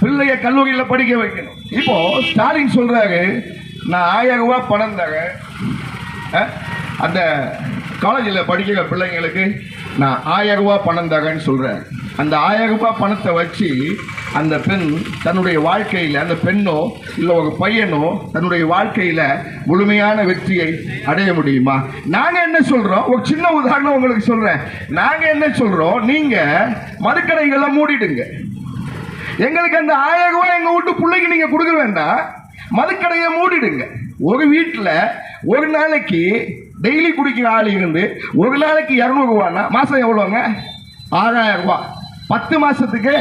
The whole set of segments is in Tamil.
பிள்ளைய கல்லூரியில் படிக்க வைக்கணும். இப்போ ஸ்டாலின் சொல்றாரு, நான் 1000 ரூபாய் பணம் தரேன் அந்த காலேஜில் படிக்கிற பிள்ளைங்களுக்கு, நான் 1000 ரூபாய் பணம் தரேன்னு சொல்கிறேன். அந்த 1000 ரூபாய் பணத்தை வச்சு அந்த பெண் தன்னுடைய வாழ்க்கையில், அந்த பெண்ணோ இல்லை ஒரு பையனோ தன்னுடைய வாழ்க்கையில் முழுமையான வெற்றியை அடைய முடியுமா? நாங்கள் என்ன சொல்கிறோம், ஒரு சின்ன உதாரணம் உங்களுக்கு சொல்கிறேன். நாங்கள் என்ன சொல்கிறோம், நீங்கள் மதுக்கடைகளை மூடிடுங்க. எங்களுக்கு அந்த 1000 ரூபாய் எங்கள் வீட்டு பிள்ளைக்கு நீங்கள் கொடுக்க வேண்டாம், மதுக்கடையை மூடிடுங்க. ஒரு வீட்டில் ஒரு நாளைக்கு டெய்லி குடிக்கிற ஆள் இருந்து ஒரு நாளைக்கு 200 ரூபான்னா மாதம் எவ்வளோங்க? 6000 ரூபா. 10 மாதத்துக்கு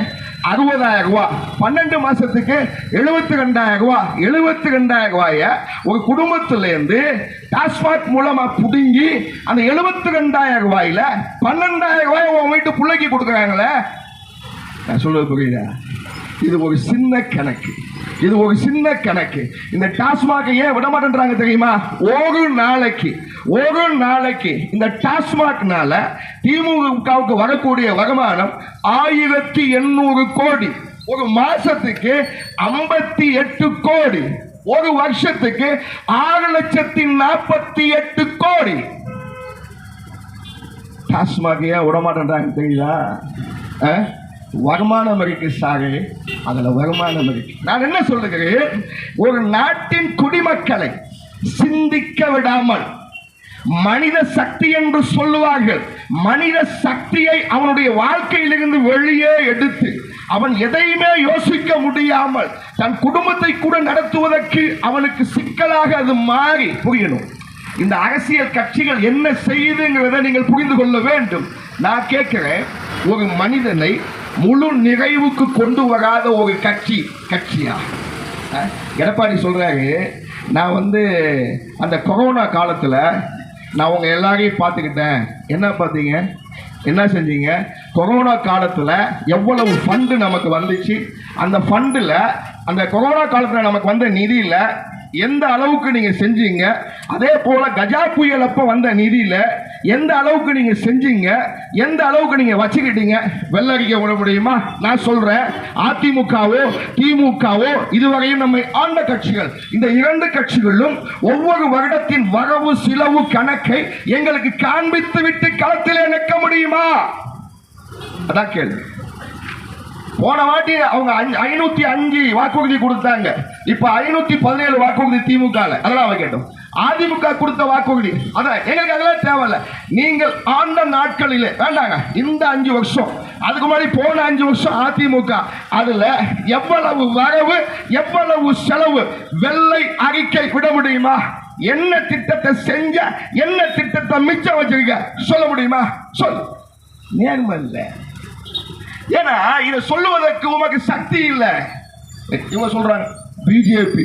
60000 ரூபா, 12 மாதத்துக்கு 72000 ரூபா. 72000 ரூபாயை ஒரு குடும்பத்திலேருந்து டாஸ்மாக் மூலமாக பிடுங்கி அந்த 72000 ரூபாயில் 12000 ரூபாய் உன் வீட்டு பிள்ளைக்கு கொடுக்குறாங்களே. நான் சொல்றது புரியுதா? இது ஒரு சின்ன கணக்கு, இது ஒரு சின்ன கணக்கு. இந்த டாஸ்மாக் ஏன் விட மாட்டேன்றாங்க தெரியுமா? ஒரு நாளைக்கு இந்த டாஸ்மாக்னால திமுகவுக்கு வரக்கூடிய வருமானம் 1800 கோடி, ஒரு மாசத்துக்கு 58 கோடி, ஒரு வருஷத்துக்கு 6,48,00,000 கோடி. டாஸ்மாக் ஏன் விட மாட்டேன்றாங்க தெரியுதா? வருமானம் இருக்கு சாரு, அதுல வருமானம் இருக்கு. நான் என்ன சொல்லுகிறேன், ஒரு நாட்டின் குடிமக்களை சிந்திக்க விடாமல் மனித சக்தி என்று சொல்லுவார்கள், மனித சக்தியை அவனுடைய வாழ்க்கையிலிருந்து வெளியே எடுத்து அவன் எதையுமே யோசிக்க முடியாமல் தன் குடும்பத்தை கூட நடத்துவதற்கு அவனுக்கு சிக்கலாக அது மாறி புரியணும். இந்த அரசியல் கட்சிகள் என்ன செய்யுதுங்கிறத நீங்கள் புரிந்து கொள்ள வேண்டும். நான் கேட்கிறேன், ஒரு மனிதனை முழு நிறைவுக்கு கொண்டு வராத ஒரு கட்சியா? எடப்பாடி சொல்றாரு, நான் அந்த கொரோனா காலத்தில் நான் உங்க எல்லாரையும் பார்த்துக்கிட்டேன். என்ன பார்த்தீங்க, என்ன செஞ்சீங்க? கொரோனா காலத்தில் எவ்வளவு ஃபண்டு நமக்கு வந்துச்சு, அந்த ஃபண்டில் அந்த கொரோனா காலத்தில் நமக்கு வந்த நிதியில் எந்த அளவுக்கு நீங்க செஞ்சீங்க, அதே போல கஜா புயல் அப்ப வந்த நிதியில எந்த அளவுக்கு நீங்க செஞ்சீங்க, எந்த அளவுக்கு நீங்க வச்சுக்கிட்டீங்க, வெள்ளரிக்க விட முடியுமா? நான் சொல்றேன், அதிமுகவோ திமுகவோ இதுவரையும் நம்மை ஆண்ட கட்சிகள், இந்த 2 கட்சிகளும் ஒவ்வொரு வருடத்தின் வரவு செலவு கணக்கை எங்களுக்கு காண்பித்து விட்டு களத்திலே நிற்க முடியுமா? அதான் கேள்வி. போன வாட்டி அவங்க 505 வாக்குறுதி கொடுத்தாங்க, இப்ப 517 வாக்குறுதி திமுக. அதெல்லாம் கேட்டோம். அதிமுக கொடுத்த வாக்குறுதி அதான் எங்களுக்கு அதெல்லாம் தேவையில்லை. நீங்கள் ஆண்ட நாட்களிலே வேண்டாங்க, இந்த 5 வருஷம், அதுக்கு முன்னாடி போன 5 வருஷம் அதிமுக, அதுல எவ்வளவு வரவு எவ்வளவு செலவு, வெள்ளை அறிக்கை விட முடியுமா? என்ன திட்டத்தை செஞ்ச, என்ன திட்டத்தை மிச்சம் வச்சிருக்க சொல்ல முடியுமா? சொல். நேர்மை இல்லை. ஏன்னா இதை சொல்லுவதற்கு உமக்கு சக்தி இல்லை. இவங்க சொல்றாங்க பிஜேபி